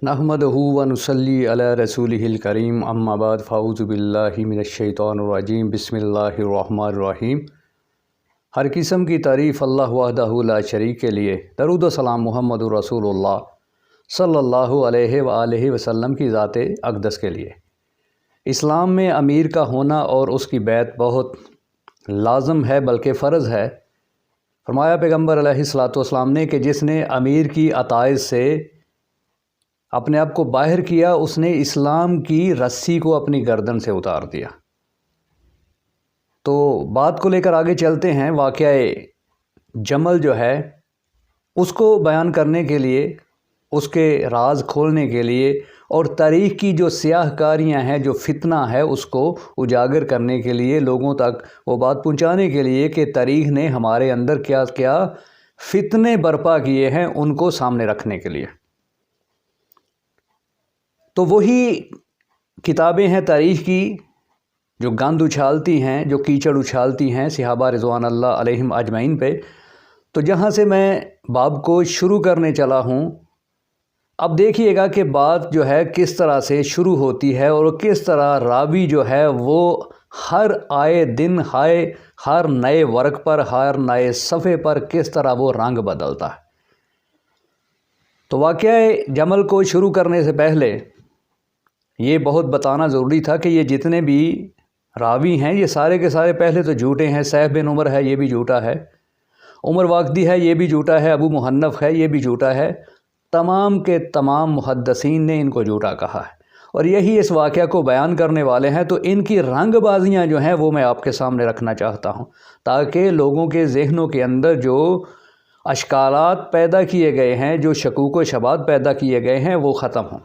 نحمدہ و نصلی علی رسولہ الکریم اما بعد فاعوذ باللہ من الشیطان الرجیم بسم اللہ الرحمن الرحیم۔ ہر قسم کی تعریف اللہ وحدہ لا شریک کے لیے، درود و سلام محمد رسول اللہ صلی اللہ علیہ وآلہ وسلم کی ذات اقدس کے لیے۔ اسلام میں امیر کا ہونا اور اس کی بیعت بہت لازم ہے بلکہ فرض ہے۔ فرمایا پیغمبر علیہ الصلوۃ والسلام نے کہ جس نے امیر کی عطائز سے اپنے آپ کو باہر کیا، اس نے اسلام کی رسی کو اپنی گردن سے اتار دیا۔ تو بات کو لے کر آگے چلتے ہیں۔ واقعہ جمل جو ہے اس کو بیان کرنے کے لیے، اس کے راز کھولنے کے لیے اور تاریخ کی جو سیاہ کاریاں ہیں، جو فتنہ ہے، اس کو اجاگر کرنے کے لیے، لوگوں تک وہ بات پہنچانے کے لیے کہ تاریخ نے ہمارے اندر کیا کیا فتنے برپا کیے ہیں، ان کو سامنے رکھنے کے لیے۔ تو وہی کتابیں ہیں تاریخ کی جو گند اچھالتی ہیں، جو کیچڑ اچھالتی ہیں صحابہ رضوان اللہ علیہم اجمعین پہ۔ تو جہاں سے میں باب کو شروع کرنے چلا ہوں، اب دیکھیے گا کہ بات جو ہے کس طرح سے شروع ہوتی ہے اور کس طرح راوی جو ہے وہ ہر آئے دن ہر نئے ورق پر، ہر نئے صفحے پر کس طرح وہ رنگ بدلتا ہے۔ تو واقعہ جمل کو شروع کرنے سے پہلے یہ بہت بتانا ضروری تھا کہ یہ جتنے بھی راوی ہیں یہ سارے کے سارے پہلے تو جھوٹے ہیں۔ سیف بن عمر ہے، یہ بھی جھوٹا ہے۔ عمر واقدی ہے، یہ بھی جھوٹا ہے۔ ابو محنف ہے، یہ بھی جھوٹا ہے۔ تمام کے تمام محدثین نے ان کو جھوٹا کہا ہے، اور یہی اس واقعہ کو بیان کرنے والے ہیں۔ تو ان کی رنگ بازیاں جو ہیں وہ میں آپ کے سامنے رکھنا چاہتا ہوں، تاکہ لوگوں کے ذہنوں کے اندر جو اشکالات پیدا کیے گئے ہیں، جو شکوک و شبہات پیدا کیے گئے ہیں، وہ ختم ہوں۔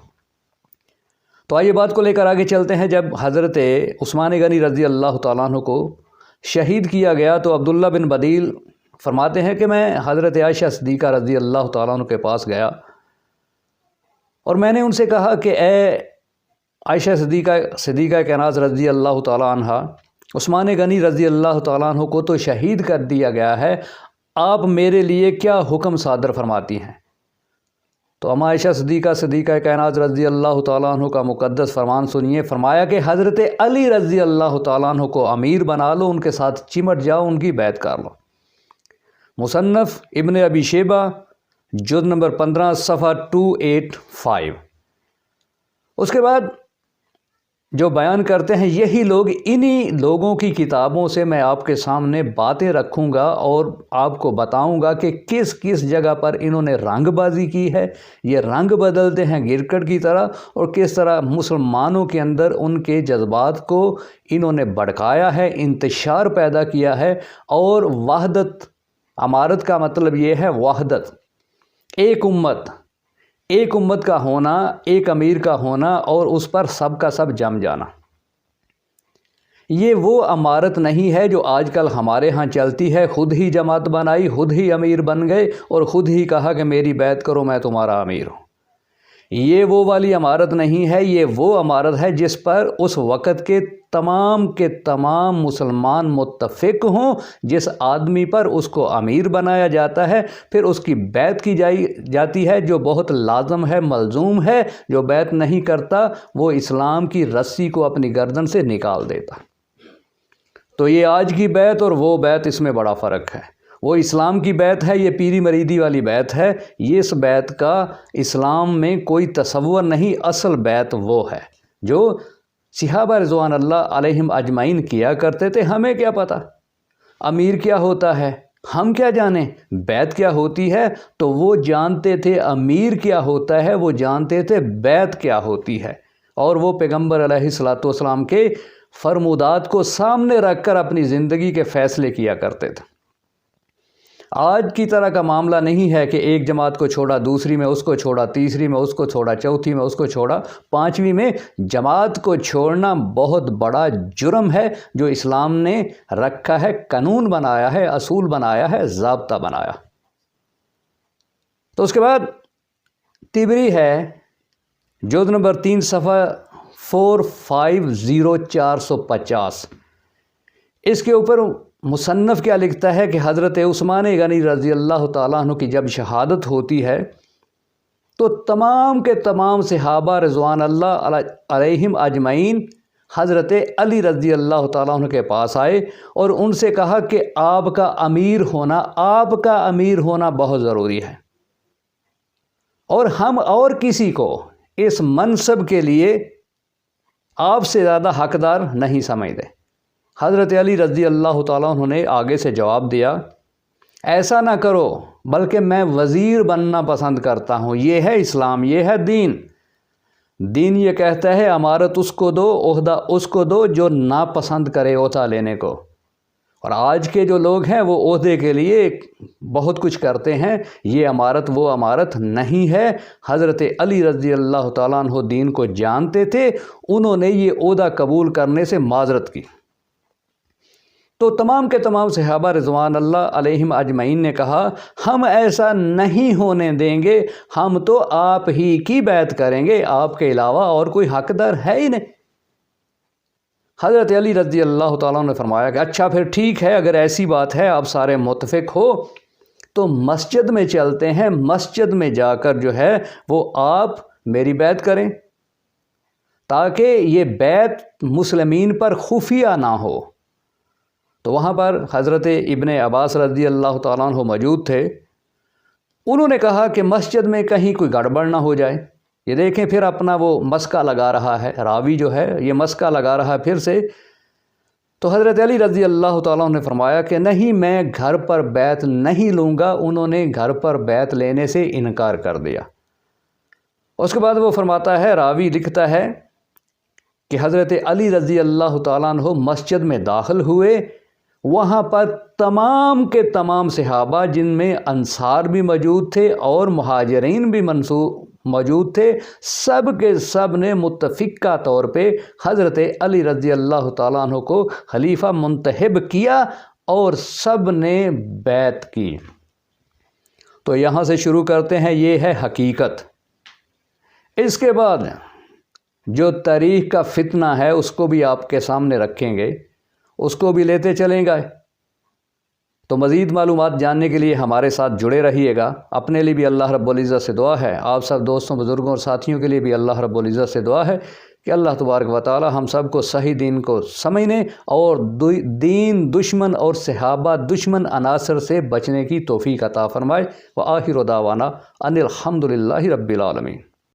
تو آئیے بات کو لے کر آگے چلتے ہیں۔ جب حضرت عثمان غنی رضی اللہ تعالیٰ عنہ کو شہید کیا گیا تو عبداللہ بن بدیل فرماتے ہیں کہ میں حضرت عائشہ صدیقہ رضی اللہ تعالیٰ عنہ کے پاس گیا اور میں نے ان سے کہا کہ اے عائشہ صدیقہ کائنات رضی اللہ تعالیٰ عنہ، عثمان غنی رضی اللہ تعالیٰ عنہ کو تو شہید کر دیا گیا ہے، آپ میرے لیے کیا حکم صادر فرماتی ہیں؟ تو اما عائشہ صدیقہ کائنات رضی اللہ تعالیٰ عنہ کا مقدس فرمان سنیے۔ فرمایا کہ حضرت علی رضی اللہ تعالیٰ عنہ کو امیر بنا لو، ان کے ساتھ چمٹ جاؤ، ان کی بیعت کر لو۔ مصنف ابن ابی شیبہ جلد نمبر 15 صفحہ 285۔ اس کے بعد جو بیان کرتے ہیں یہی لوگ، انہی لوگوں کی کتابوں سے میں آپ کے سامنے باتیں رکھوں گا اور آپ کو بتاؤں گا کہ کس کس جگہ پر انہوں نے رنگ بازی کی ہے، یہ رنگ بدلتے ہیں گرکٹ کی طرح، اور کس طرح مسلمانوں کے اندر ان کے جذبات کو انہوں نے بھڑکایا ہے، انتشار پیدا کیا ہے۔ اور وحدت، امارت کا مطلب یہ ہے وحدت، ایک امت کا ہونا، ایک امیر کا ہونا اور اس پر سب کا سب جم جانا۔ یہ وہ امارت نہیں ہے جو آج کل ہمارے ہاں چلتی ہے، خود ہی جماعت بنائی، خود ہی امیر بن گئے اور خود ہی کہا کہ میری بیعت کرو، میں تمہارا امیر ہوں۔ یہ وہ والی امارت نہیں ہے، یہ وہ امارت ہے جس پر اس وقت کے تمام مسلمان متفق ہوں، جس آدمی پر اس کو امیر بنایا جاتا ہے، پھر اس کی بیعت کی جاتی ہے، جو بہت لازم ہے، ملزوم ہے۔ جو بیعت نہیں کرتا وہ اسلام کی رسی کو اپنی گردن سے نکال دیتا۔ تو یہ آج کی بیعت اور وہ بیعت، اس میں بڑا فرق ہے۔ وہ اسلام کی بیعت ہے، یہ پیری مریدی والی بیعت ہے۔ یہ اس بیعت کا اسلام میں کوئی تصور نہیں۔ اصل بیعت وہ ہے جو صحابہ رضوان اللہ علیہم اجمعین کیا کرتے تھے۔ ہمیں کیا پتہ امیر کیا ہوتا ہے، ہم کیا جانیں بیعت کیا ہوتی ہے؟ تو وہ جانتے تھے امیر کیا ہوتا ہے، وہ جانتے تھے بیعت کیا ہوتی ہے، اور وہ پیغمبر علیہ الصلوۃ والسلام کے فرمودات کو سامنے رکھ کر اپنی زندگی کے فیصلے کیا کرتے تھے۔ آج کی طرح کا معاملہ نہیں ہے کہ ایک جماعت کو چھوڑا، دوسری میں اس کو چھوڑا، تیسری میں اس کو چھوڑا، چوتھی میں اس کو چھوڑا، پانچویں میں۔ جماعت کو چھوڑنا بہت بڑا جرم ہے جو اسلام نے رکھا ہے، قانون بنایا ہے، اصول بنایا ہے، ضابطہ بنایا۔ تو اس کے بعد طبری ہے جلد نمبر 3 صفحہ 450 اس کے اوپر مصنف کیا لکھتا ہے کہ حضرت عثمان غنی رضی اللہ تعالیٰ عنہ کی جب شہادت ہوتی ہے تو تمام کے تمام صحابہ رضوان اللہ علیہم اجمعین حضرت علی رضی اللہ تعالیٰ عنہ کے پاس آئے اور ان سے کہا کہ آپ کا امیر ہونا بہت ضروری ہے، اور ہم اور کسی کو اس منصب کے لیے آپ سے زیادہ حقدار نہیں سمجھتے۔ حضرت علی رضی اللہ تعالیٰ عنہ نے آگے سے جواب دیا، ایسا نہ کرو، بلکہ میں وزیر بننا پسند کرتا ہوں۔ یہ ہے اسلام، یہ ہے دین۔ دین یہ کہتا ہے امارت اس کو دو، عہدہ اس کو دو جو ناپسند کرے عہدہ لینے کو۔ اور آج کے جو لوگ ہیں وہ عہدے کے لیے بہت کچھ کرتے ہیں، یہ امارت وہ امارت نہیں ہے۔ حضرت علی رضی اللہ تعالیٰ عنہ دین کو جانتے تھے، انہوں نے یہ عہدہ قبول کرنے سے معذرت کی۔ تو تمام کے تمام صحابہ رضوان اللہ علیہم اجمعین نے کہا، ہم ایسا نہیں ہونے دیں گے، ہم تو آپ ہی کی بیعت کریں گے، آپ کے علاوہ اور کوئی حقدار ہے ہی نہیں۔ حضرت علی رضی اللہ تعالیٰ نے فرمایا کہ اچھا پھر ٹھیک ہے، اگر ایسی بات ہے آپ سارے متفق ہو تو مسجد میں چلتے ہیں، مسجد میں جا کر جو ہے وہ آپ میری بیعت کریں، تاکہ یہ بیعت مسلمین پر خفیہ نہ ہو۔ تو وہاں پر حضرت ابن عباس رضی اللہ تعالیٰ عنہ موجود تھے، انہوں نے کہا کہ مسجد میں کہیں کوئی گڑبڑ نہ ہو جائے۔ یہ دیکھیں پھر اپنا وہ مسکا لگا رہا ہے، راوی جو ہے یہ مسکا لگا رہا ہے پھر سے۔ تو حضرت علی رضی اللہ تعالیٰ عنہ نے فرمایا کہ نہیں، میں گھر پر بیعت نہیں لوں گا۔ انہوں نے گھر پر بیعت لینے سے انکار کر دیا۔ اس کے بعد وہ فرماتا ہے، راوی لکھتا ہے کہ حضرت علی رضی اللہ تعالیٰ عنہ مسجد میں داخل ہوئے، وہاں پر تمام کے تمام صحابہ جن میں انصار بھی موجود تھے اور مہاجرین بھی موجود تھے، سب کے سب نے متفقہ طور پہ حضرت علی رضی اللہ تعالیٰ عنہ کو خلیفہ منتخب کیا اور سب نے بیعت کی۔ تو یہاں سے شروع کرتے ہیں، یہ ہے حقیقت۔ اس کے بعد جو تاریخ کا فتنہ ہے اس کو بھی آپ کے سامنے رکھیں گے، اس کو بھی لیتے چلیں گے۔ تو مزید معلومات جاننے کے لیے ہمارے ساتھ جڑے رہیے گا۔ اپنے لیے بھی اللہ رب العزت سے دعا ہے، آپ سب دوستوں بزرگوں اور ساتھیوں کے لیے بھی اللہ رب العزت سے دعا ہے کہ اللہ تبارک و تعالی ہم سب کو صحیح دین کو سمجھنے اور دین دشمن اور صحابہ دشمن عناصر سے بچنے کی توفیق عطا فرمائے۔ وآخر دعوانا ان الحمد للہ رب العالمین۔